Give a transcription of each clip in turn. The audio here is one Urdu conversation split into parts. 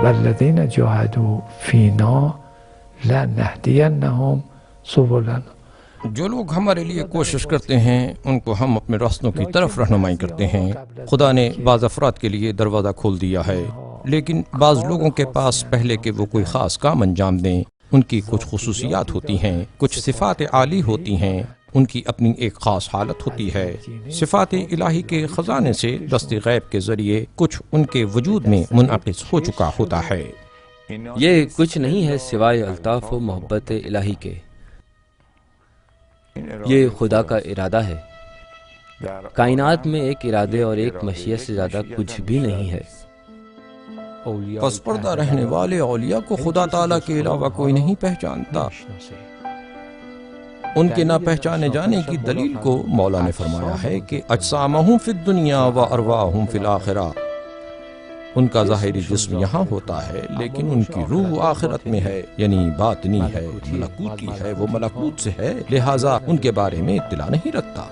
والذین جاهدوا فینا لنهدینهم سبلنا. جو لوگ ہمارے لیے کوشش کرتے ہیں ان کو ہم اپنے راستوں کی طرف رہنمائی کرتے ہیں. خدا نے بعض افراد کے لیے دروازہ کھول دیا ہے، لیکن بعض لوگوں کے پاس پہلے کہ وہ کوئی خاص کام انجام دیں ان کی کچھ خصوصیات ہوتی ہیں، کچھ صفات عالی ہوتی ہیں، ان کی اپنی ایک خاص حالت ہوتی ہے. صفات الہی کے خزانے سے دست غیب کے ذریعے کچھ ان کے وجود میں منعکس ہو چکا ہوتا ہے. یہ کچھ نہیں ہے سوائے الطاف و محبت الہی کے. یہ خدا کا ارادہ ہے. کائنات میں ایک ارادے اور ایک مشیت سے زیادہ کچھ بھی نہیں ہے. پس پردہ رہنے والے اولیاء کو خدا تعالیٰ کے علاوہ کوئی نہیں پہچانتا. ان کے نہ پہچانے جانے کی دلیل کو مولا نے فرمایا ہے کہ اجسامہم فی الدنیا و ارواحہم فی الآخرہ. ان کا ظاہری جسم یہاں ہوتا ہے لیکن ان کی روح آخرت میں ہے، یعنی باطنی ہے، ملکوتی ہے، وہ ملکوت سے ہے، لہٰذا ان کے بارے میں اطلاع نہیں رکھتا.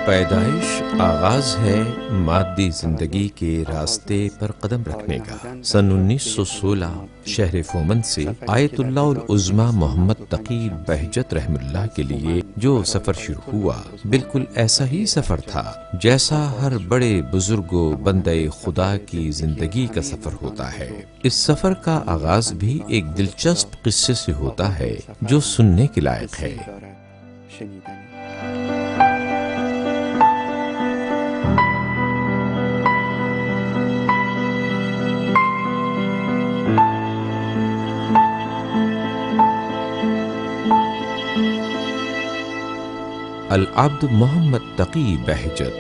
پیدائش آغاز ہے مادی زندگی کے راستے پر قدم رکھنے کا. سن 1916 شہر فومن سے آیت اللہ العظمی محمد تقی بہجت رحم اللہ کے لیے جو سفر شروع ہوا بالکل ایسا ہی سفر تھا جیسا ہر بڑے بزرگ و بندے خدا کی زندگی کا سفر ہوتا ہے. اس سفر کا آغاز بھی ایک دلچسپ قصے سے ہوتا ہے جو سننے کے لائق ہے. العبد محمد تقی بہجت.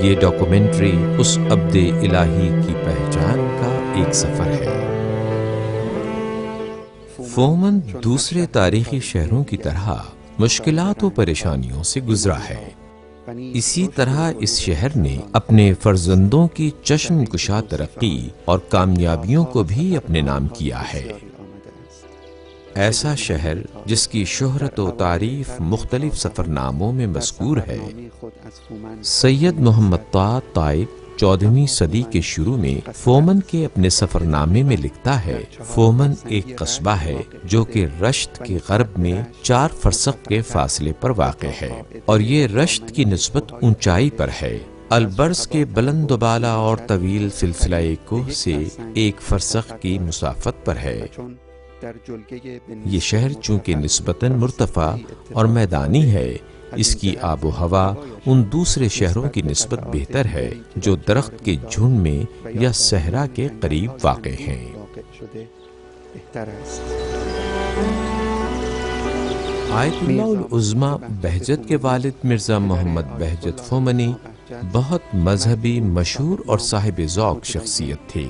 یہ ڈاکومنٹری اس عبد الہی کی پہچان کا ایک سفر ہے. فومن دوسرے تاریخی شہروں کی طرح مشکلات و پریشانیوں سے گزرا ہے. اسی طرح اس شہر نے اپنے فرزندوں کی چشم کشا ترقی اور کامیابیوں کو بھی اپنے نام کیا ہے. ایسا شہر جس کی شہرت و تعریف مختلف سفرناموں میں مذکور ہے. سید محمد طاہر طائب 14ویں صدی کے شروع میں فومن کے اپنے سفرنامے میں لکھتا ہے فومن ایک قصبہ ہے جو کہ رشت کے غرب میں 4 فرسخ کے فاصلے پر واقع ہے اور یہ رشت کی نسبت اونچائی پر ہے. البرز کے بلند و بالا اور طویل سلسلہ کوہ سے 1 فرسخ کی مسافت پر ہے. یہ شہر چونکہ نسبتاً مرتفع اور میدانی ہے، اس کی آب و ہوا ان دوسرے شہروں کی نسبت بہتر ہے جو درخت کے جھنڈ میں یا صحرا کے قریب واقع ہیں. آیت اللہ العظمی بہجت کے والد مرزا محمد بہجت فومنی بہت مذہبی، مشہور اور صاحب ذوق شخصیت تھے.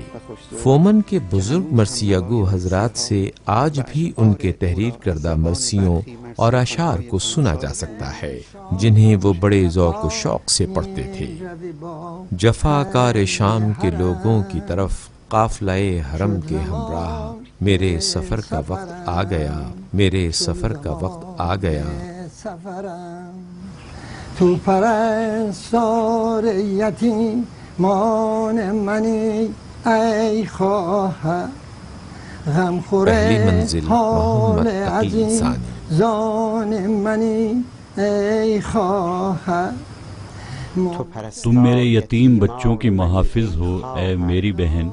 فومن کے بزرگ مرثیہ گو حضرات سے آج بھی ان کے تحریر کردہ مرثیوں اور اشعار کو سنا جا سکتا ہے جنہیں وہ بڑے ذوق و شوق سے پڑھتے تھے. جفا کار شام کے لوگوں کی طرف قافلہ حرم کے ہمراہ، میرے سفر کا وقت آ گیا، میرے سفر کا وقت آ گیا. تو پرستار یتیمان منی ای خواهر پہلی منزل محمد تقی ثانی. زان منی ای خواهر. تم میرے یتیم بچوں کی محافظ ہو اے میری بہن،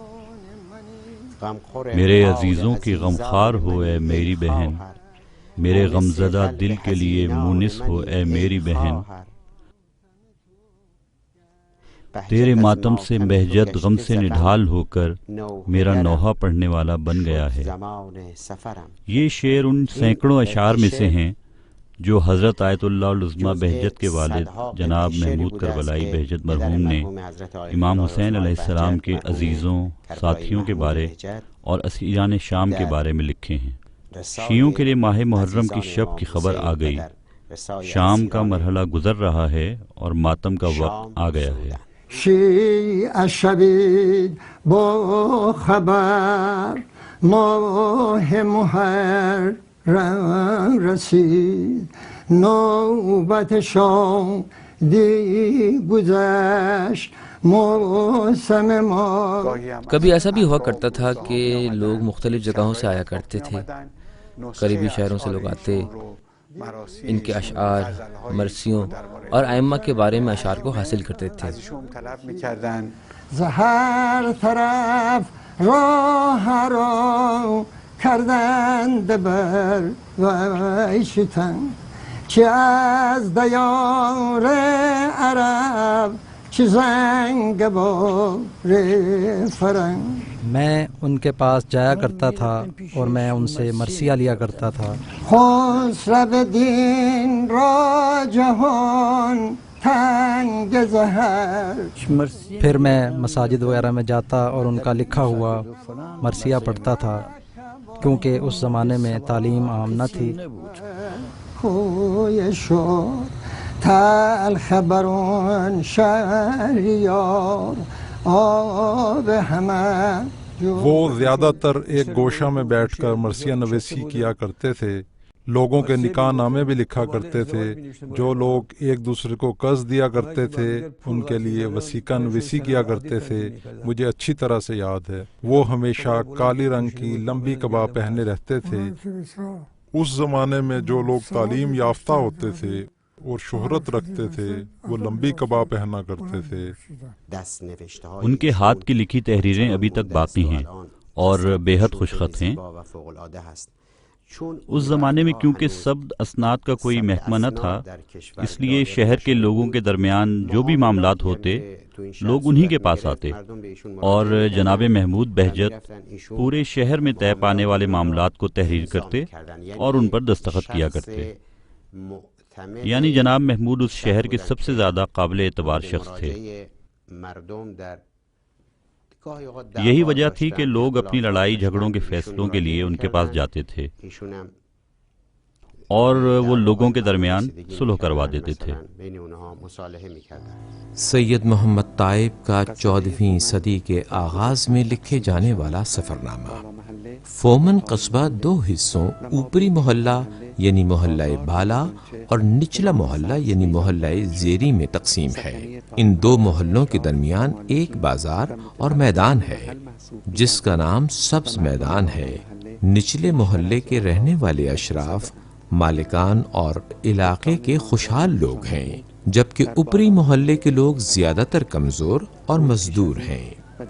میرے عزیزوں کی غمخوار ہو اے میری بہن، میرے غمزدہ دل کے لیے مونس ہو اے میری بہن. تیرے ماتم سے بہجت غم سے نڈھال ہو کر میرا نوحہ پڑھنے والا بن گیا ہے. یہ شعر ان سینکڑوں اشعار میں سے ہیں جو حضرت آیت اللہ العظمیٰ بہجت کے والد جناب محمود کربلائی بہجت مرحوم نے امام حسین علیہ السلام کے عزیزوں، ساتھیوں کے بارے اور اسیران شام کے بارے میں لکھے ہیں. شیعوں کے لیے ماہ محرم کی شب کی خبر آ گئی، شام کا مرحلہ گزر رہا ہے اور ماتم کا وقت آ گیا ہے. شیعه شوید با خبر ماه محرم رسید نوبت شادی گذشت موسم ما. کبھی ایسا بھی ہوا کرتا تھا کہ لوگ مختلف جگہوں سے آیا کرتے تھے، قریبی شہروں سے لوگ آتے، ان کے اشعار، مرثیوں اور ائمہ کے بارے میں اشعار کو حاصل کرتے تھے. زہر طرف راہ رو کردند بر ویشتن چه از دیار عرب چه زنگبار فرنگ. میں ان کے پاس جایا کرتا تھا اور میں ان سے مرثیہ لیا کرتا تھا. خسرو دین را جهان تنگ زهر. پھر میں مساجد وغیرہ میں جاتا اور ان کا لکھا ہوا مرثیہ پڑھتا تھا، کیونکہ اس زمانے میں تعلیم عام نہ تھی. خوی شد تلخ برون شهریار آب همه. وہ زیادہ تر ایک گوشہ میں بیٹھ کر مرثیہ نویسی کیا کرتے تھے، لوگوں کے نکاح نامے بھی لکھا کرتے تھے. جو لوگ ایک دوسرے کو قرض دیا کرتے تھے ان کے لیے وثیقہ نویسی کیا کرتے تھے. مجھے اچھی طرح سے یاد ہے وہ ہمیشہ کالی رنگ کی لمبی کبا پہنے رہتے تھے. اس زمانے میں جو لوگ تعلیم یافتہ ہوتے تھے اور شہرت رکھتے تھے وہ لمبی کبا پہنا کرتے تھے. ان کے ہاتھ کی لکھی تحریریں ابھی تک باقی ہیں اور بے حد خوشخط ہیں. اس زمانے میں کیونکہ سبد اسناد کا کوئی محکمہ نہ تھا، اس لیے شہر کے لوگوں کے درمیان جو بھی معاملات ہوتے لوگ انہی کے پاس آتے اور جناب محمود بہجت پورے شہر میں طے پانے والے معاملات کو تحریر کرتے اور ان پر دستخط کیا کرتے. یعنی جناب محمود اس شہر کے سب سے زیادہ قابل اعتبار شخص تھے. یہی وجہ تھی کہ لوگ اپنی لڑائی جھگڑوں کے فیصلوں کے لیے ان کے پاس جاتے تھے اور وہ لوگوں کے درمیان صلح کروا دیتے تھے. سید محمد طائب کا 14ویں صدی کے آغاز میں لکھے جانے والا سفرنامہ. فومن قصبہ 2 حصوں اوپری محلہ یعنی محلہ بالا اور نچلا محلہ یعنی محلہ زیری میں تقسیم ہے. ان 2 محلوں کے درمیان ایک بازار اور میدان ہے جس کا نام سبز میدان ہے. نچلے محلے کے رہنے والے اشراف، مالکان اور علاقے کے خوشحال لوگ ہیں، جبکہ اوپری محلے کے لوگ زیادہ تر کمزور اور مزدور ہیں.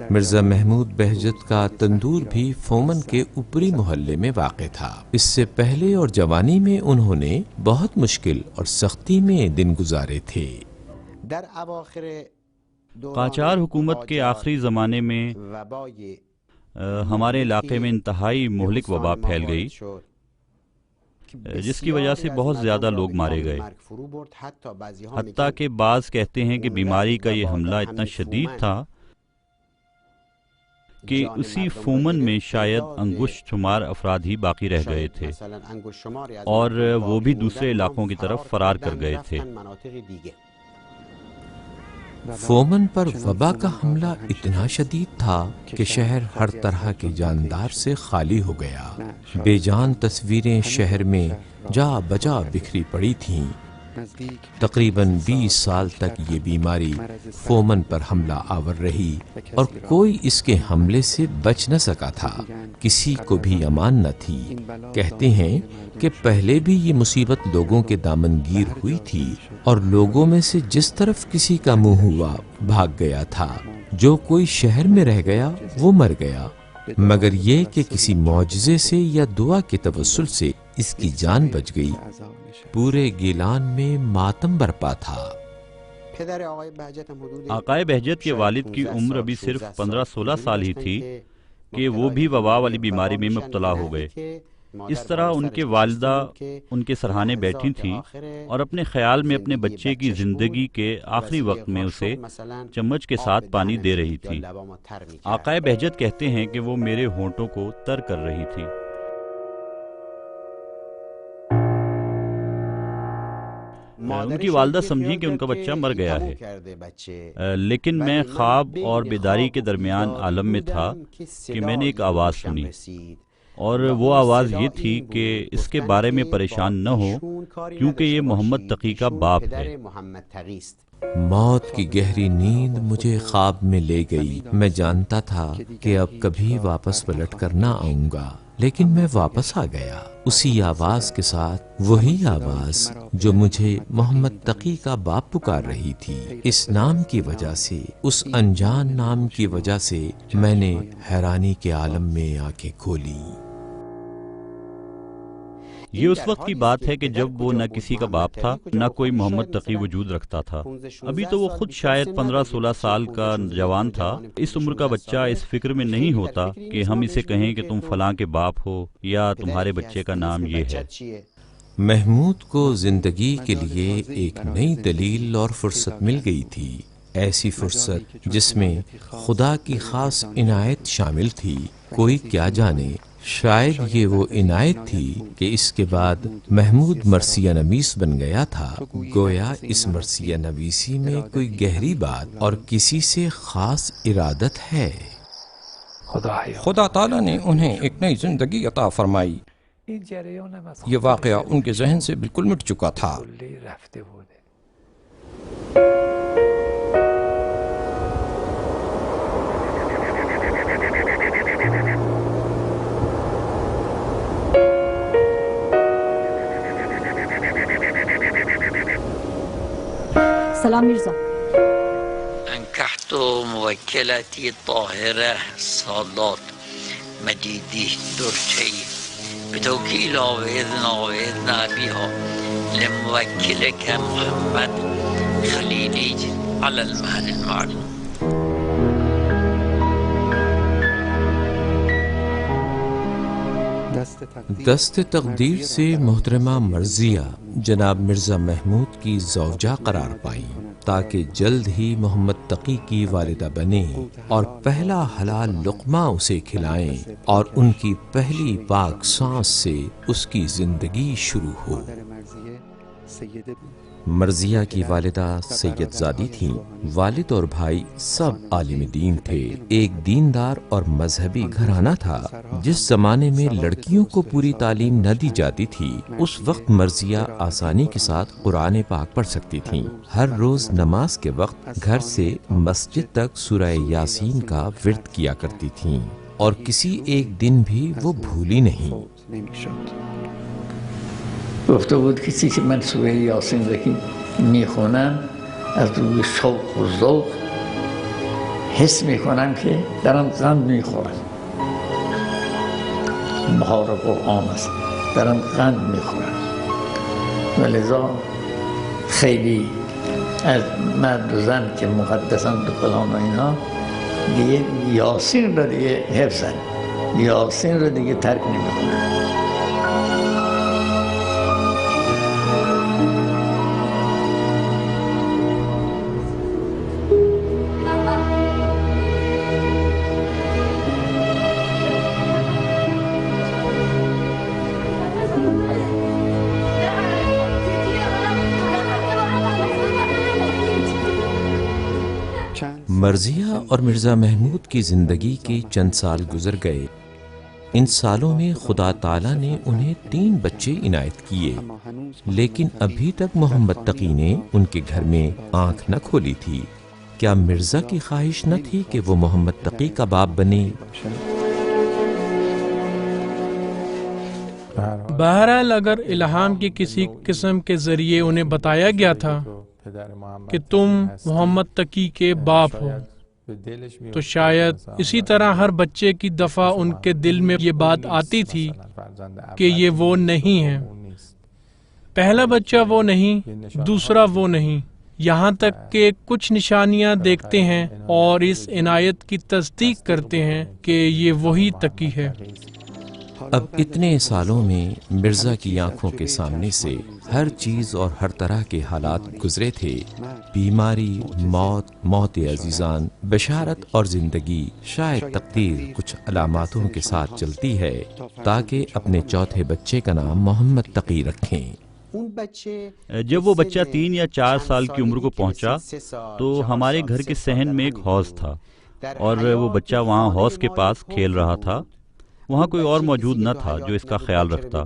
مرزا محمود بہجت کا تندور بھی فومن کے اوپری محلے میں واقع تھا. اس سے پہلے اور جوانی میں انہوں نے بہت مشکل اور سختی میں دن گزارے تھے. قاجار حکومت کے آخری زمانے میں ہمارے علاقے میں انتہائی مہلک وبا پھیل گئی، جس کی وجہ سے بہت زیادہ لوگ مارے گئے. حتیٰ کہ بعض کہتے ہیں کہ بیماری کا یہ حملہ اتنا شدید تھا کہ اسی فومن میں شاید انگشت شمار افراد ہی باقی رہ گئے تھے اور وہ بھی دوسرے علاقوں کی طرف فرار کر گئے تھے. فومن پر وبا کا حملہ اتنا شدید تھا کہ شہر ہر طرح کے جاندار سے خالی ہو گیا. بے جان تصویریں شہر میں جا بجا بکھری پڑی تھیں. تقریباً 20 سال تک یہ بیماری فومن پر حملہ آور رہی اور کوئی اس کے حملے سے بچ نہ سکا تھا، کسی کو بھی امان نہ تھی۔ کہتے ہیں کہ پہلے بھی یہ مصیبت لوگوں کے دامن گیر ہوئی تھی اور لوگوں میں سے جس طرف کسی کا منہ ہوا بھاگ گیا تھا، جو کوئی شہر میں رہ گیا وہ مر گیا، مگر یہ کہ کسی معجزے سے یا دعا کے توسل سے اس کی جان بچ گئی۔ پورے گیلان میں ماتم برپا تھا۔ آقائے بہجت کے والد کی عمر ابھی صرف 15-16 سال ہی تھی کہ وہ بھی وبا والی بیماری میں مبتلا ہو گئے۔ اس طرح ان کے والدہ ان کے سرہانے بیٹھی تھیں اور اپنے خیال میں اپنے بچے کی زندگی کے آخری وقت میں اسے چمچ کے ساتھ پانی دے رہی تھی۔ آقائے بہجت کہتے ہیں کہ وہ میرے ہونٹوں کو تر کر رہی تھی۔ ان کی والدہ سمجھی کہ ان کا بچہ مر گیا ہے، لیکن میں خواب اور بیداری کے درمیان عالم میں تھا کہ میں نے ایک آواز سنی، اور وہ آواز یہ تھی کہ اس کے بارے میں پریشان نہ ہو کیونکہ یہ محمد تقی کا باپ ہے۔ موت کی گہری نیند مجھے خواب میں لے گئی۔ میں جانتا تھا کہ اب کبھی واپس پلٹ کر نہ آؤں گا، لیکن میں واپس آ گیا، اسی آواز کے ساتھ، وہی آواز جو مجھے محمد تقی کا باپ پکار رہی تھی۔ اس نام کی وجہ سے، اس انجان نام کی وجہ سے میں نے حیرانی کے عالم میں آنکھیں کھولی۔ یہ اس وقت کی بات ہے کہ جب وہ نہ کسی کا باپ تھا، نہ کوئی محمد تقی وجود رکھتا تھا۔ ابھی تو وہ خود شاید 15-16 سال کا جوان تھا۔ اس عمر کا بچہ اس فکر میں نہیں ہوتا کہ ہم اسے کہیں کہ تم فلاں کے باپ ہو یا تمہارے بچے کا نام یہ ہے۔ محمود کو زندگی کے لیے ایک نئی دلیل اور فرصت مل گئی تھی، ایسی فرصت جس میں خدا کی خاص عنایت شامل تھی۔ کوئی کیا جانے، شاید یہ وہ عنایت تھی کہ اس کے بعد محمود مرثیہ نویس بن گیا تھا۔ گویا اس مرثیہ نویسی میں کوئی گہری بات اور کسی سے خاص ارادت ہے۔ خدا تعالیٰ نے انہیں ایک نئی زندگی عطا فرمائی۔ یہ واقعہ ان کے ذہن سے بالکل مٹ چکا تھا۔ سلام مرزا. أنكحت موكلتي طاهرة سادات مجيدي درشي بتوكيل وإذن أبيها لموكلك محمد خليلي على المهر المعلوم. دست تقدیر سے محترمہ مرضیہ جناب مرزا محمود کی زوجہ قرار پائیں تاکہ جلد ہی محمد تقی کی والدہ بنیں اور پہلا حلال لقمہ اسے کھلائیں اور ان کی پہلی پاک سانس سے اس کی زندگی شروع ہو۔ مرضیہ کی والدہ سید زادی تھیں۔ والد اور بھائی سب عالم دین تھے۔ ایک دیندار اور مذہبی گھرانہ تھا۔ جس زمانے میں لڑکیوں کو پوری تعلیم نہ دی جاتی تھی، اس وقت مرضیہ آسانی کے ساتھ قرآن پاک پڑھ سکتی تھیں۔ ہر روز نماز کے وقت گھر سے مسجد تک سورہ یاسین کا ورد کیا کرتی تھیں اور کسی ایک دن بھی وہ بھولی نہیں۔ گفته بود کسی که من سوره یاسین رو میخونم از روی شوق و ذوق حس میکنم که دارم قند میخورم. بهار قرآن است، دارم قند میخورم و لذا خیلی از مرد و زن که مقدسند و فلان و اینا دیگه یاسین رو دیگه حفظن، یاسین رو دیگه ترک نمیکنن. مرضیہ اور مرزا محمود کی زندگی کے چند سال گزر گئے۔ ان سالوں میں خدا تعالیٰ نے انہیں 3 بچے عنایت کیے، لیکن ابھی تک محمد تقی نے ان کے گھر میں آنکھ نہ کھولی تھی۔ کیا مرزا کی خواہش نہ تھی کہ وہ محمد تقی کا باپ بنے؟ بہرحال اگر الہام کی کسی قسم کے ذریعے انہیں بتایا گیا تھا کہ تم محمد تقی کے باپ ہو، تو شاید اسی طرح ہر بچے کی دفعہ ان کے دل میں یہ بات آتی تھی کہ یہ وہ نہیں ہے، پہلا بچہ وہ نہیں، دوسرا وہ نہیں، یہاں تک کہ کچھ نشانیاں دیکھتے ہیں اور اس عنایت کی تصدیق کرتے ہیں کہ یہ وہی تقی ہے۔ اب اتنے سالوں میں مرزا کی آنکھوں کے سامنے سے ہر چیز اور ہر طرح کے حالات گزرے تھے، بیماری، موت عزیزان، بشارت اور زندگی۔ شاید تقدیر کچھ علاماتوں کے ساتھ چلتی ہے تاکہ اپنے چوتھے بچے کا نام محمد تقی رکھیں۔ جب وہ بچہ 3 یا 4 سال کی عمر کو پہنچا تو ہمارے گھر کے صحن میں ایک حوض تھا اور وہ بچہ وہاں حوض کے پاس کھیل رہا تھا۔ وہاں کوئی اور موجود نہ تھا جو اس کا خیال رکھتا۔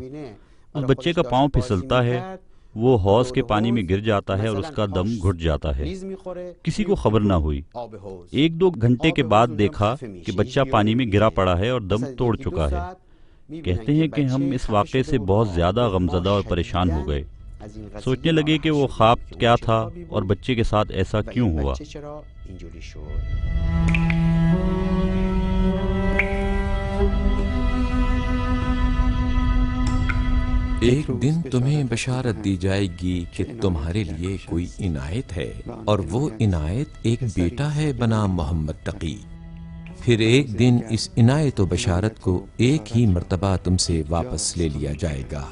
اس بچے کا پاؤں پھسلتا ہے، وہ حوض کے پانی میں گر جاتا ہے اور اس کا دم گھٹ جاتا ہے۔ کسی کو خبر نہ ہوئی۔ 1-2 گھنٹے کے بعد دیکھا کہ بچہ پانی میں گرا پڑا ہے اور دم توڑ چکا ہے۔ کہتے ہیں کہ ہم اس واقعے سے بہت زیادہ غمزدہ اور پریشان ہو گئے، سوچنے لگے کہ وہ خواب کیا تھا اور بچے کے ساتھ ایسا کیوں ہوا۔ ایک دن تمہیں بشارت دی جائے گی کہ تمہارے لیے کوئی عنایت ہے، اور وہ عنایت ایک بیٹا ہے بنام محمد تقی۔ پھر ایک دن اس عنایت و بشارت کو ایک ہی مرتبہ تم سے واپس لے لیا جائے گا۔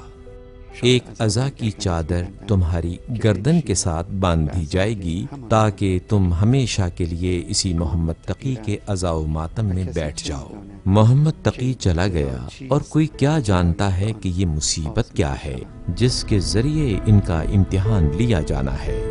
ایک عزا کی چادر تمہاری گردن کے ساتھ باندھ دی جائے گی تاکہ تم ہمیشہ کے لیے اسی محمد تقی کے عزا و ماتم میں بیٹھ جاؤ۔ محمد تقی چلا گیا اور کوئی کیا جانتا ہے کہ یہ مصیبت کیا ہے جس کے ذریعے ان کا امتحان لیا جانا ہے۔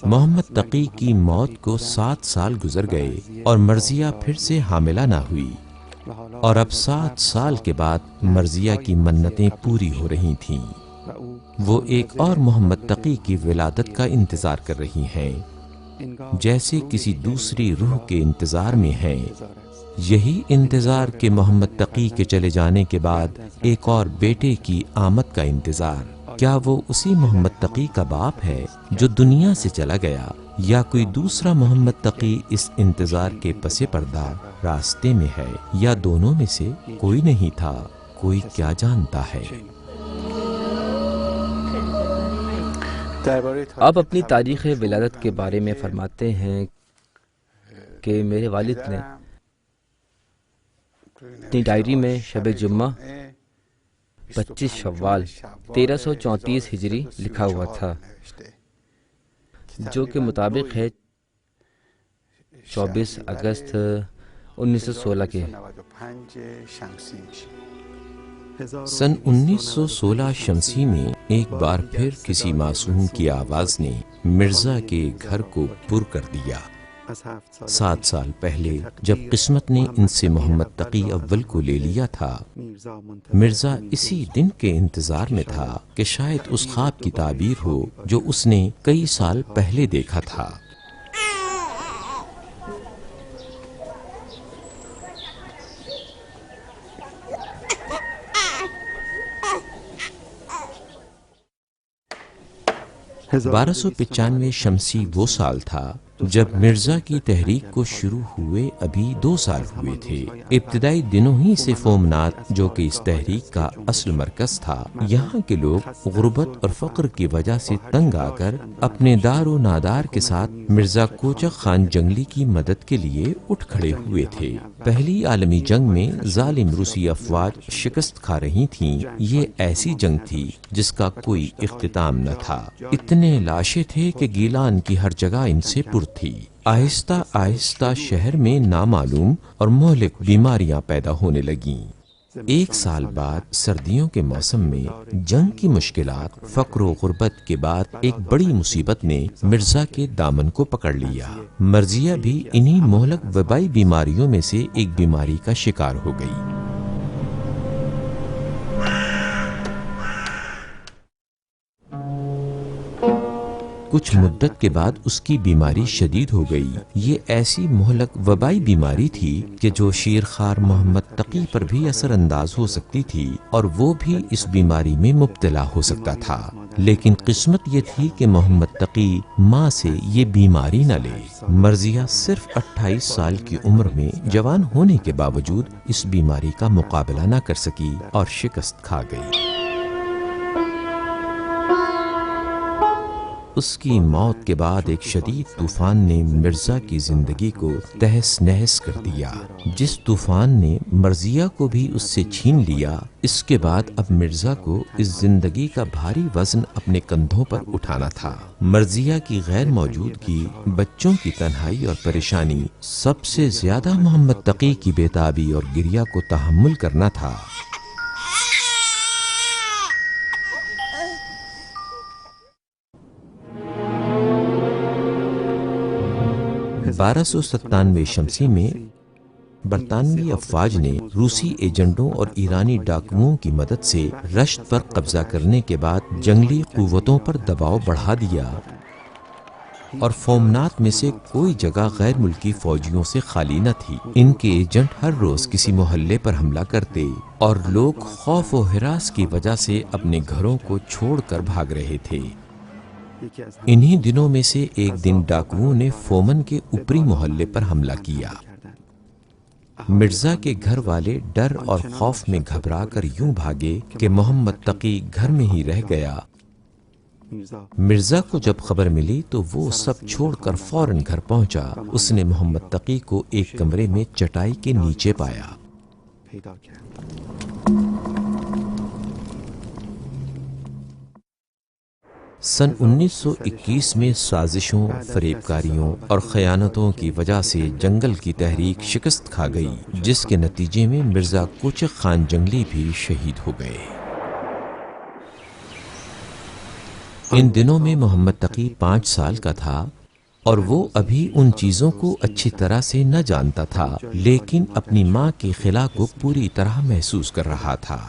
محمد تقی کی موت کو 7 سال گزر گئے اور مرضیہ پھر سے حاملہ نہ ہوئی، اور اب 7 سال کے بعد مرضیہ کی منتیں پوری ہو رہی تھیں۔ وہ ایک اور محمد تقی کی ولادت کا انتظار کر رہی ہیں، جیسے کسی دوسری روح کے انتظار میں ہیں۔ یہی انتظار کہ محمد تقی کے چلے جانے کے بعد ایک اور بیٹے کی آمد کا انتظار۔ کیا وہ اسی محمد تقی کا باپ ہے جو دنیا سے چلا گیا، یا کوئی دوسرا محمد تقی اس انتظار کے پس پردہ راستے میں ہے، یا دونوں میں سے کوئی نہیں تھا؟ کوئی کیا جانتا ہے۔ آپ اپنی تاریخ ولادت کے بارے میں فرماتے ہیں کہ میرے والد نے اپنی ڈائری میں شب جمعہ 25 شوال 1334 ہجری لکھا ہوا تھا، جو کہ مطابق ہے 24 اگست 1916 کے۔ سن 1916 شمسی میں ایک بار پھر کسی معصوم کی آواز نے مرزا کے گھر کو پر کر دیا۔ 7 سال پہلے جب قسمت نے ان سے محمد تقی اول کو لے لیا تھا، مرزا اسی دن کے انتظار میں تھا کہ شاید اس خواب کی تعبیر ہو جو اس نے کئی سال پہلے دیکھا تھا۔ بارہ 1295 شمسی وہ سال تھا جب مرزا کی تحریک کو شروع ہوئے ابھی 2 سال ہوئے تھے۔ ابتدائی دنوں ہی سے فومنات، جو کہ اس تحریک کا اصل مرکز تھا، یہاں کے لوگ غربت اور فقر کی وجہ سے تنگ آ کر اپنے دار و نادار کے ساتھ مرزا کوچک خان جنگلی کی مدد کے لیے اٹھ کھڑے ہوئے تھے۔ پہلی عالمی جنگ میں ظالم روسی افواج شکست کھا رہی تھیں۔ یہ ایسی جنگ تھی جس کا کوئی اختتام نہ تھا۔ اتنے لاشیں تھے کہ گیلان کی ہر جگہ ان سے پر تھی۔ آہستہ آہستہ شہر میں نامعلوم اور مہلک بیماریاں پیدا ہونے لگیں۔ 1 سال بعد سردیوں کے موسم میں جنگ کی مشکلات، فقر و غربت کے بعد ایک بڑی مصیبت نے مرزا کے دامن کو پکڑ لیا۔ مرزیہ بھی انہی مہلک وبائی بیماریوں میں سے ایک بیماری کا شکار ہو گئی۔ کچھ مدت کے بعد اس کی بیماری شدید ہو گئی۔ یہ ایسی مہلک وبائی بیماری تھی کہ جو شیرخوار محمد تقی پر بھی اثر انداز ہو سکتی تھی اور وہ بھی اس بیماری میں مبتلا ہو سکتا تھا۔ لیکن قسمت یہ تھی کہ محمد تقی ماں سے یہ بیماری نہ لے۔ مرزیہ صرف 28 سال کی عمر میں جوان ہونے کے باوجود اس بیماری کا مقابلہ نہ کر سکی اور شکست کھا گئی۔ اس کی موت کے بعد ایک شدید طوفان نے مرزا کی زندگی کو تہس نہس کر دیا۔ جس طوفان نے مرزیہ کو بھی اس سے چھین لیا، اس کے بعد اب مرزا کو اس زندگی کا بھاری وزن اپنے کندھوں پر اٹھانا تھا۔ مرزیہ کی غیر موجودگی، بچوں کی تنہائی اور پریشانی، سب سے زیادہ محمد تقی کی بے تابی اور گریہ کو تحمل کرنا تھا۔ 1297 شمسی میں برطانوی افواج نے روسی ایجنٹوں اور ایرانی ڈاکوؤں کی مدد سے رشت پر قبضہ کرنے کے بعد جنگلی قوتوں پر دباؤ بڑھا دیا اور فومنات میں سے کوئی جگہ غیر ملکی فوجیوں سے خالی نہ تھی۔ ان کے ایجنٹ ہر روز کسی محلے پر حملہ کرتے اور لوگ خوف و ہراس کی وجہ سے اپنے گھروں کو چھوڑ کر بھاگ رہے تھے۔ انہی دنوں میں سے ایک دن ڈاکوؤں نے فومن کے اوپری محلے پر حملہ کیا۔ مرزا کے گھر والے ڈر اور خوف میں گھبرا کر یوں بھاگے کہ محمد تقی گھر میں ہی رہ گیا۔ مرزا کو جب خبر ملی تو وہ سب چھوڑ کر فوراً گھر پہنچا۔ اس نے محمد تقی کو ایک کمرے میں چٹائی کے نیچے پایا۔ سن 1921 میں سازشوں، فریب کاریوں اور خیانتوں کی وجہ سے جنگل کی تحریک شکست کھا گئی، جس کے نتیجے میں مرزا کوچک خان جنگلی بھی شہید ہو گئے۔ ان دنوں میں محمد تقی 5 سال کا تھا اور وہ ابھی ان چیزوں کو اچھی طرح سے نہ جانتا تھا، لیکن اپنی ماں کے خلا کو پوری طرح محسوس کر رہا تھا۔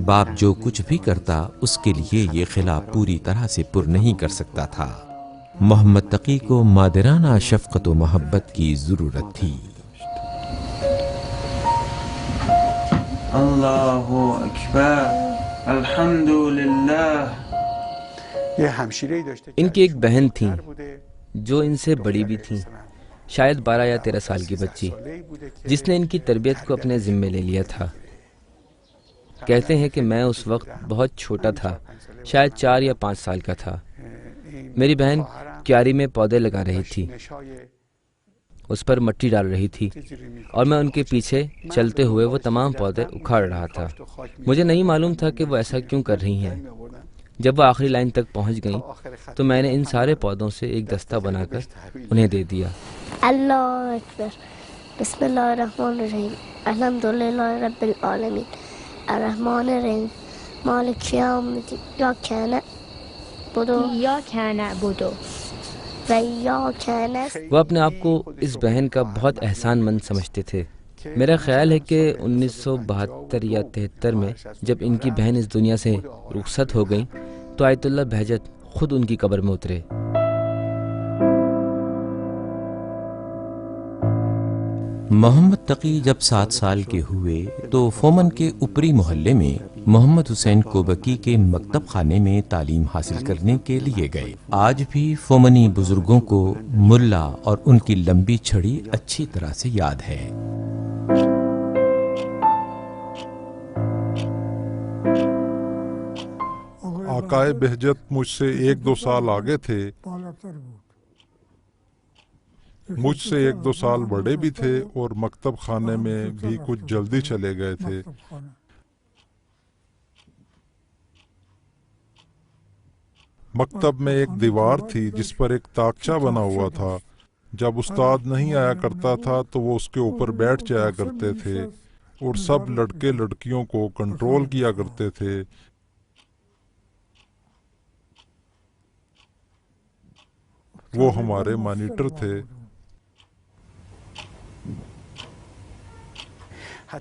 باپ جو کچھ بھی کرتا اس کے لیے یہ خلا پوری طرح سے پر نہیں کر سکتا تھا۔ محمد تقی کو مادرانہ شفقت و محبت کی ضرورت تھی۔ اللہ اکبر، الحمدللہ۔ ان کی ایک بہن تھی جو ان سے بڑی بھی تھیں، شاید 12 یا 13 سال کی بچی، جس نے ان کی تربیت کو اپنے ذمے لے لیا تھا۔ کہتے ہیں کہ میں اس وقت بہت چھوٹا تھا، شاید 4 یا 5 سال کا تھا۔ میری بہن کیاری میں پودے لگا رہی تھی، اس پر مٹی ڈال رہی تھی اور میں ان کے پیچھے چلتے ہوئے وہ تمام پودے اکھاڑ رہا تھا۔ مجھے نہیں معلوم تھا کہ وہ ایسا کیوں کر رہی ہیں۔ جب وہ آخری لائن تک پہنچ گئیں تو میں نے ان سارے پودوں سے ایک دستہ بنا کر انہیں دے دیا۔ اللہ اکبر، بسم اللہ الرحمن الرحیم، الحمدللہ رب العالمین، الرحمن الرحیم، مالک یوم الدین، ایاک نعبد و ایاک نستعین۔ وہ اپنے آپ کو اس بہن کا بہت احسان مند سمجھتے تھے۔ میرا خیال ہے کہ 1972 یا 73 میں جب ان کی بہن اس دنیا سے رخصت ہو گئیں تو آیت اللہ بہجت خود ان کی قبر میں اترے۔ محمد تقی جب 7 سال کے ہوئے تو فومن کے اوپری محلے میں محمد حسین کوبکی کے مکتب خانے میں تعلیم حاصل کرنے کے لیے گئے۔ آج بھی فومنی بزرگوں کو ملا اور ان کی لمبی چھڑی اچھی طرح سے یاد ہے۔ آقائے بہجت مجھ سے 1-2 سال آگے تھے، مجھ سے 1-2 سال بڑے بھی تھے اور مکتب خانے میں بھی کچھ جلدی چلے گئے تھے۔ مکتب میں ایک دیوار تھی جس پر ایک تاکچہ بنا ہوا تھا۔ جب استاد نہیں آیا کرتا تھا تو وہ اس کے اوپر بیٹھ جایا کرتے تھے اور سب لڑکے لڑکیوں کو کنٹرول کیا کرتے تھے۔ وہ ہمارے مانیٹر تھے۔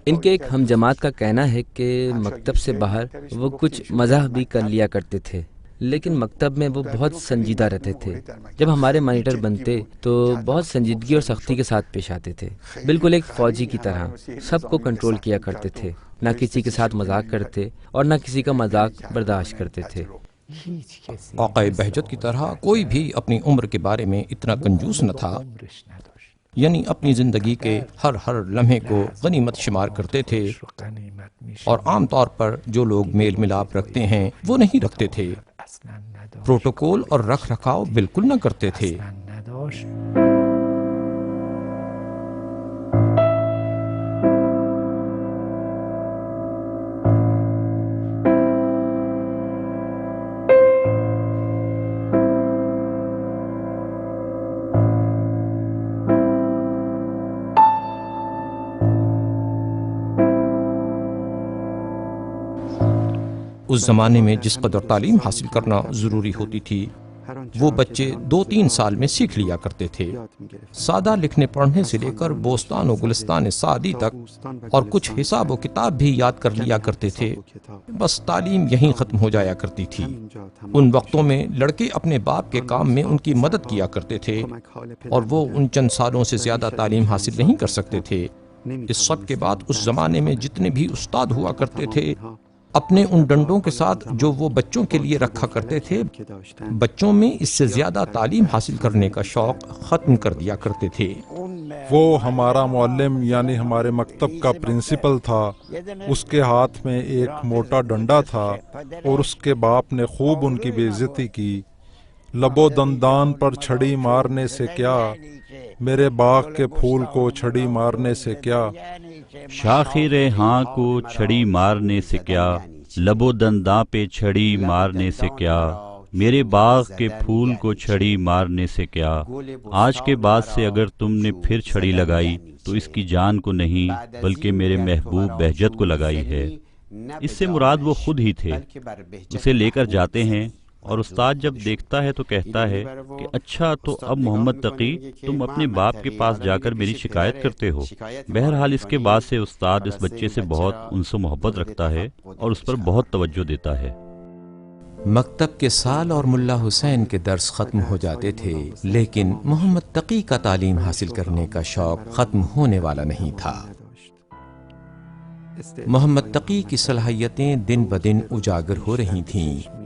ان کے ایک ہم جماعت کا کہنا ہے کہ مکتب سے باہر وہ کچھ مزاح بھی کر لیا کرتے تھے، لیکن مکتب میں وہ بہت سنجیدہ رہتے تھے۔ جب ہمارے مانیٹر بنتے تو بہت سنجیدگی اور سختی کے ساتھ پیش آتے تھے، بالکل ایک فوجی کی طرح سب کو کنٹرول کیا کرتے تھے، نہ کسی کے ساتھ مذاق کرتے اور نہ کسی کا مذاق برداشت کرتے تھے۔ آقائے بہجت کی طرح کوئی بھی اپنی عمر کے بارے میں اتنا کنجوس نہ تھا، یعنی اپنی زندگی کے ہر لمحے کو غنیمت شمار کرتے تھے، اور عام طور پر جو لوگ میل ملاپ رکھتے ہیں وہ نہیں رکھتے تھے، پروٹوکول اور رکھ رکھاؤ بالکل نہ کرتے تھے۔ اس زمانے میں جس قدر تعلیم حاصل کرنا ضروری ہوتی تھی وہ بچے 2-3 سال میں سیکھ لیا کرتے تھے، سادہ لکھنے پڑھنے سے لے کر بوستان و گلستان سعدی تک، اور کچھ حساب و کتاب بھی یاد کر لیا کرتے تھے۔ بس تعلیم یہیں ختم ہو جایا کرتی تھی۔ ان وقتوں میں لڑکے اپنے باپ کے کام میں ان کی مدد کیا کرتے تھے، اور وہ ان چند سالوں سے زیادہ تعلیم حاصل نہیں کر سکتے تھے۔ اس سب کے بعد اس زمانے میں جتنے بھی استاد ہوا کرتے تھے، اپنے ان ڈنڈوں کے ساتھ جو وہ بچوں کے لیے رکھا کرتے تھے، بچوں میں اس سے زیادہ تعلیم حاصل کرنے کا شوق ختم کر دیا کرتے تھے۔ وہ ہمارا معلم یعنی ہمارے مکتب کا پرنسپل تھا، اس کے ہاتھ میں ایک موٹا ڈنڈا تھا اور اس کے باپ نے خوب ان کی بے عزتی کی۔ لب و دندان پر چھڑی مارنے سے کیا، میرے باغ کے پھول کو چھڑی مارنے سے کیا، شاخ ریحاں کو چھڑی مارنے سے کیا، لب و دنداں پہ چھڑی مارنے سے کیا، میرے باغ کے پھول کو چھڑی مارنے سے کیا۔ آج کے بعد سے اگر تم نے پھر چھڑی لگائی تو اس کی جان کو نہیں بلکہ میرے محبوب بہجت کو لگائی ہے۔ اس سے مراد وہ خود ہی تھے۔ اسے لے کر جاتے ہیں اور استاد جب دیکھتا ہے تو کہتا ہے کہ اچھا تو اب محمد تقی تم اپنے باپ کے پاس جا کر میری شکایت کرتے ہو۔ بہرحال اس کے بعد سے استاد اس بچے سے بہت انس و محبت رکھتا ہے اور اس پر بہت توجہ دیتا ہے۔ مکتب کے سال اور ملا حسین کے درس ختم ہو جاتے تھے، لیکن محمد تقی کا تعلیم حاصل کرنے کا شوق ختم ہونے والا نہیں تھا۔ محمد تقی کی صلاحیتیں دن بدن اجاگر ہو رہی تھیں۔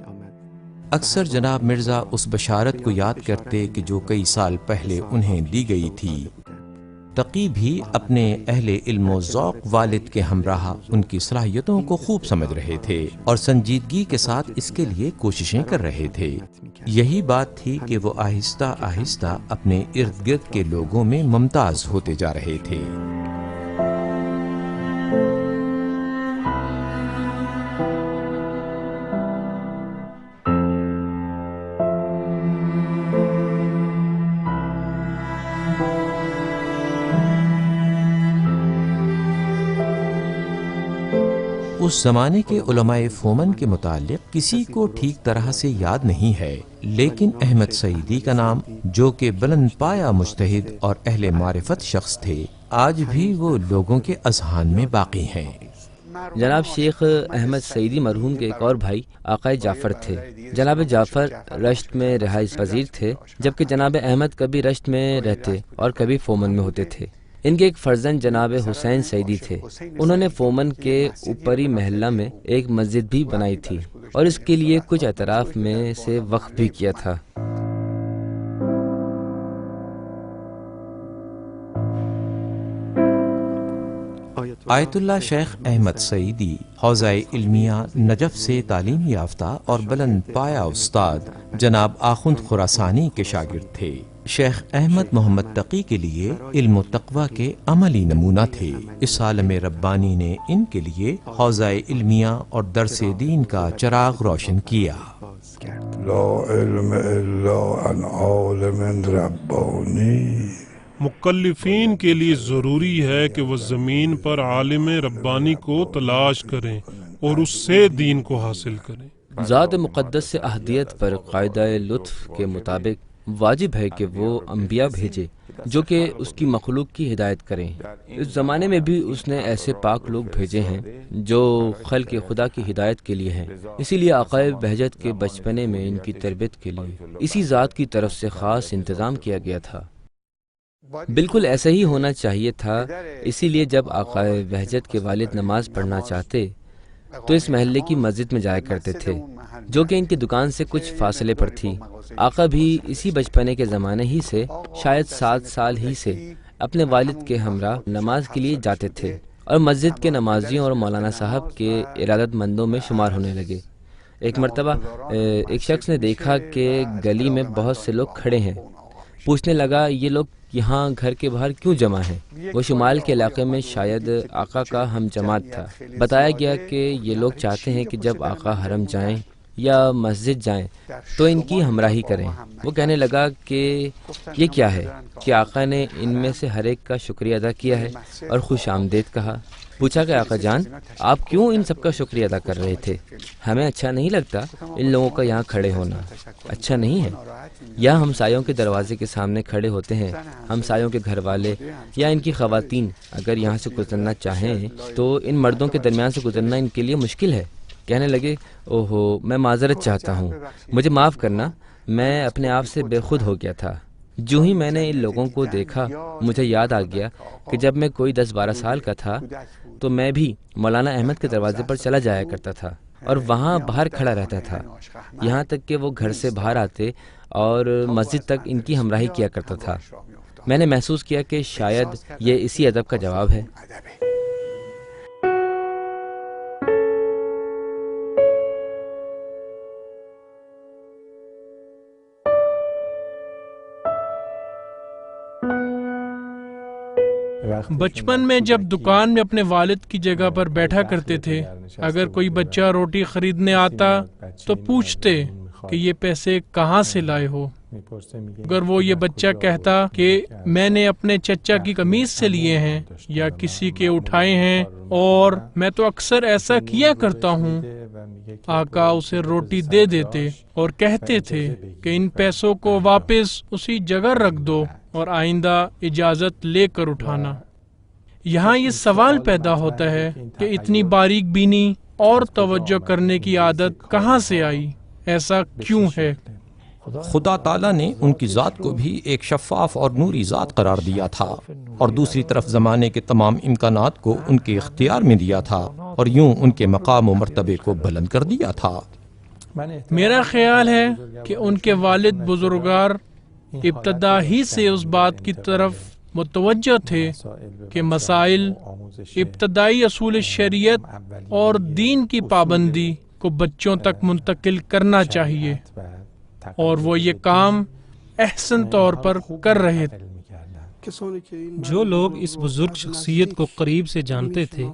اکثر جناب مرزا اس بشارت کو یاد کرتے کہ جو کئی سال پہلے انہیں دی گئی تھی۔ تقی بھی اپنے اہل علم و ذوق والد کے ہمراہ ان کی صلاحیتوں کو خوب سمجھ رہے تھے اور سنجیدگی کے ساتھ اس کے لیے کوششیں کر رہے تھے۔ یہی بات تھی کہ وہ آہستہ آہستہ اپنے ارد گرد کے لوگوں میں ممتاز ہوتے جا رہے تھے۔ اس زمانے کے علماء فومن کے متعلق کسی کو ٹھیک طرح سے یاد نہیں ہے، لیکن احمد سعیدی کا نام، جو کہ بلند پایا مجتہد اور اہل معرفت شخص تھے، آج بھی وہ لوگوں کے اذہان میں باقی ہیں۔ جناب شیخ احمد سعیدی مرحوم کے ایک اور بھائی آقا جعفر تھے۔ جناب جعفر رشت میں رہائش پذیر تھے، جبکہ جناب احمد کبھی رشت میں رہتے اور کبھی فومن میں ہوتے تھے۔ ان کے ایک فرزند جناب حسین سعیدی تھے. انہوں نے فومن کے اوپری محلہ میں ایک مسجد بھی بنائی تھی اور اس کے لیے کچھ اطراف میں سے وقف بھی کیا تھا. آیت اللہ شیخ احمد سعیدی حوزہ علمیہ نجف سے تعلیم یافتہ اور بلند پایہ استاد جناب آخوند خراسانی کے شاگرد تھے. شیخ احمد محمد تقی کے لیے علم و تقوی کے عملی نمونہ تھے. اس عالم ربانی نے ان کے لیے حوزہ علمیہ اور درس دین کا چراغ روشن کیا. لا علم الا عن عالم ربانی. مکلفین کے لیے ضروری ہے کہ وہ زمین پر عالم ربانی کو تلاش کریں اور اس سے دین کو حاصل کریں. ذات مقدس سے احدیت پر قاعدہ لطف کے مطابق واجب ہے کہ وہ انبیاء بھیجے جو کہ اس کی مخلوق کی ہدایت کریں. اس زمانے میں بھی اس نے ایسے پاک لوگ بھیجے ہیں جو خلق خدا کی ہدایت کے لیے ہیں. اسی لیے آقا بہجت کے بچپنے میں ان کی تربیت کے لیے اسی ذات کی طرف سے خاص انتظام کیا گیا تھا. بالکل ایسا ہی ہونا چاہیے تھا. اسی لیے جب آقا بہجت کے والد نماز پڑھنا چاہتے تو اس محلے کی مسجد میں جایا کرتے تھے جو کہ ان کی دکان سے کچھ فاصلے پر تھی. آقا بھی اسی بچپنے کے زمانے ہی سے شاید 7 سال ہی سے اپنے والد کے ہمراہ نماز کے لیے جاتے تھے اور مسجد کے نمازیوں اور مولانا صاحب کے ارادت مندوں میں شمار ہونے لگے. ایک مرتبہ ایک شخص نے دیکھا کہ گلی میں بہت سے لوگ کھڑے ہیں. پوچھنے لگا یہ لوگ یہاں گھر کے باہر کیوں جمع ہیں؟ وہ شمال کے علاقے میں شاید آقا کا ہم جماعت تھا. بتایا گیا کہ یہ لوگ چاہتے ہیں کہ جب آقا حرم جائیں یا مسجد جائیں تو ان کی ہمراہی کریں. وہ کہنے لگا کہ یہ کیا ہے کہ آقا نے ان میں سے ہر ایک کا شکریہ ادا کیا ہے اور خوش آمدید کہا. پوچھا کہ آقا جان آپ کیوں ان سب کا شکریہ ادا کر رہے تھے؟ ہمیں اچھا نہیں لگتا ان لوگوں کا یہاں کھڑے ہونا. اچھا نہیں ہے. یہاں ہمسایوں کے دروازے کے سامنے کھڑے ہوتے ہیں. ہمسایوں کے گھر والے یا ان کی خواتین اگر یہاں سے گزرنا چاہیں تو ان مردوں کے درمیان سے گزرنا ان کے لیے مشکل ہے. کہنے لگے اوہو میں معذرت چاہتا ہوں، مجھے معاف کرنا، میں اپنے آپ سے بے خود ہو گیا تھا. جو ہی میں نے ان لوگوں کو دیکھا مجھے یاد آ گیا کہ جب میں کوئی 10-12 سال کا تھا تو میں بھی مولانا احمد کے دروازے پر چلا جایا کرتا تھا اور وہاں باہر کھڑا رہتا تھا یہاں تک کہ وہ گھر سے باہر آتے اور مسجد تک ان کی ہمراہی کیا کرتا تھا. میں نے محسوس کیا کہ شاید یہ اسی ادب کا جواب ہے. بچپن میں جب دکان میں اپنے والد کی جگہ پر بیٹھا کرتے تھے، اگر کوئی بچہ روٹی خریدنے آتا تو پوچھتے کہ یہ پیسے کہاں سے لائے ہو. اگر وہ یہ بچہ کہتا کہ میں نے اپنے چچا کی قمیض سے لیے ہیں یا کسی کے اٹھائے ہیں اور میں تو اکثر ایسا کیا کرتا ہوں، آقا اسے روٹی دے دیتے اور کہتے تھے کہ ان پیسوں کو واپس اسی جگہ رکھ دو اور آئندہ اجازت لے کر اٹھانا. یہاں یہ سوال پیدا ہوتا ہے کہ اتنی باریک بینی اور توجہ کرنے کی عادت کہاں سے آئی؟ ایسا کیوں ہے؟ خدا تعالیٰ نے ان کی ذات کو بھی ایک شفاف اور نوری ذات قرار دیا تھا اور دوسری طرف زمانے کے تمام امکانات کو ان کے اختیار میں دیا تھا اور یوں ان کے مقام و مرتبے کو بلند کر دیا تھا. میرا خیال ہے کہ ان کے والد بزرگار ابتدا ہی سے اس بات کی طرف متوجہ تھے کہ مسائل، ابتدائی اصول شریعت اور دین کی پابندی کو بچوں تک منتقل کرنا چاہیے، اور وہ یہ کام احسن طور پر کر رہے تھے. جو لوگ اس بزرگ شخصیت کو قریب سے جانتے تھے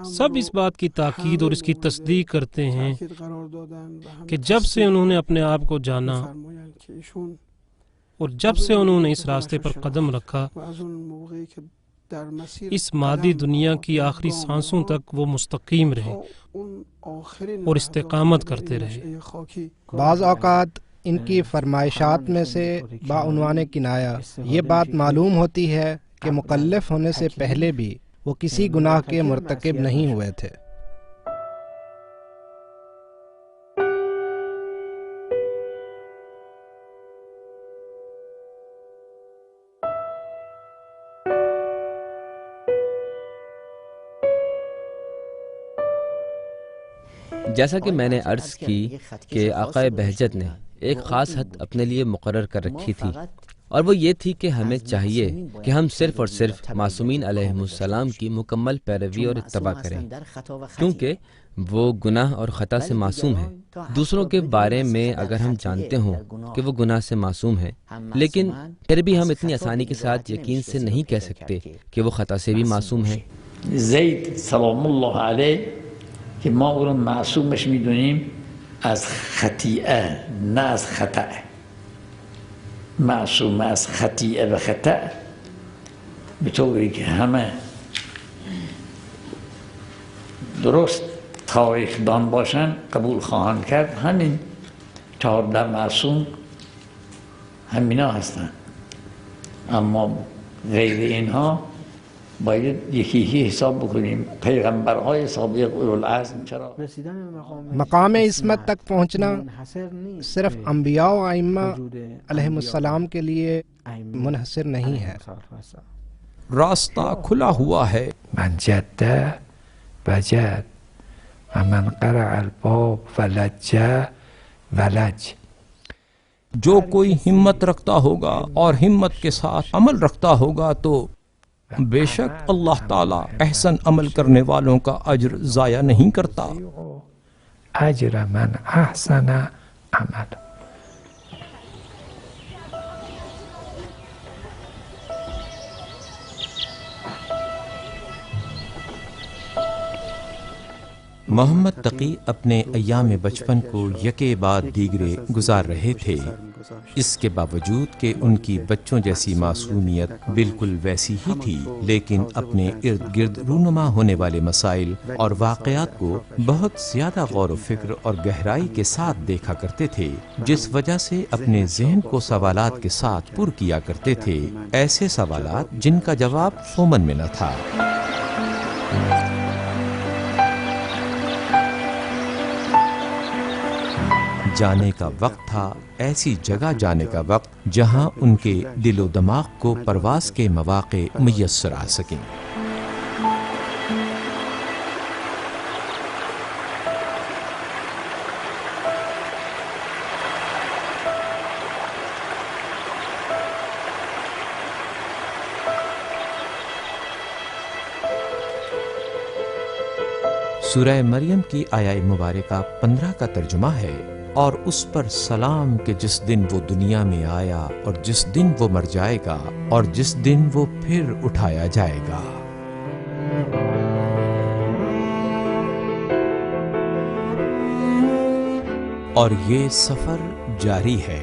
سب اس بات کی تاکید اور اس کی تصدیق کرتے ہیں کہ جب سے انہوں نے اپنے آپ کو جانا اور جب سے انہوں نے اس راستے پر قدم رکھا، اس مادی دنیا کی آخری سانسوں تک وہ مستقیم رہے اور استقامت کرتے رہے. بعض اوقات ان کی فرمائشات میں سے بعنوان کنایہ یہ بات معلوم ہوتی ہے کہ مکلف ہونے سے پہلے بھی وہ کسی گناہ کے مرتکب نہیں ہوئے تھے. جیسا کہ میں نے عرض کی کہ آقا بہجت نے ایک خاص حد اپنے لیے مقرر کر رکھی تھی، اور وہ یہ تھی کہ ہمیں چاہیے کہ ہم صرف اور صرف معصومین علیہم السلام کی مکمل پیروی اور اتباع کریں، کیونکہ وہ گناہ اور خطا سے معصوم ہیں۔ دوسروں کے بارے میں اگر ہم جانتے ہوں کہ وہ گناہ سے معصوم ہیں، لیکن پھر بھی ہم اتنی آسانی کے ساتھ یقین سے نہیں کہہ سکتے کہ وہ خطا سے بھی معصوم ہیں۔ زید سلام الله علیه که ما او رو معصومش میدونیم از خطیئه نه از خطأ، معصوم از خطیئه و خطأ به طوری که همه درست تاریخ دان باشن قبول خواهند کرد. همین 14 معصوم همینا هستن، اما غیر اینها باید یکی یکی حساب بکنیم. پیغمبرهای سابق اولوالعزم چرا مقام عصمت تک پہنچنا صرف انبیاء و ائمہ علیہم السلام کے لیے منحصر نہیں ہے، راستہ کھلا ہوا ہے۔ من جد وجد و من قرع الباب ولج ولج۔ جو کوئی ہمت رکھتا ہوگا اور ہمت کے ساتھ عمل رکھتا ہوگا تو بے شک اللہ تعالیٰ احسن عمل کرنے والوں کا اجر ضائع نہیں کرتا۔ اجر من احسن عمل۔ محمد تقی اپنے ایام بچپن کو یکے بعد دیگرے گزار رہے تھے، اس کے باوجود کہ ان کی بچوں جیسی معصومیت بالکل ویسی ہی تھی، لیکن اپنے ارد گرد رونما ہونے والے مسائل اور واقعات کو بہت زیادہ غور و فکر اور گہرائی کے ساتھ دیکھا کرتے تھے، جس وجہ سے اپنے ذہن کو سوالات کے ساتھ پر کیا کرتے تھے، ایسے سوالات جن کا جواب فومن میں نہ تھا۔ جانے کا وقت تھا، ایسی جگہ جانے کا وقت جہاں ان کے دل و دماغ کو پرواز کے مواقع میسر آ سکیں۔ سورہ مریم کی آیہ مبارکہ 15 کا ترجمہ ہے، اور اس پر سلام کہ جس دن وہ دنیا میں آیا اور جس دن وہ مر جائے گا اور جس دن وہ پھر اٹھایا جائے گا۔ اور یہ سفر جاری ہے۔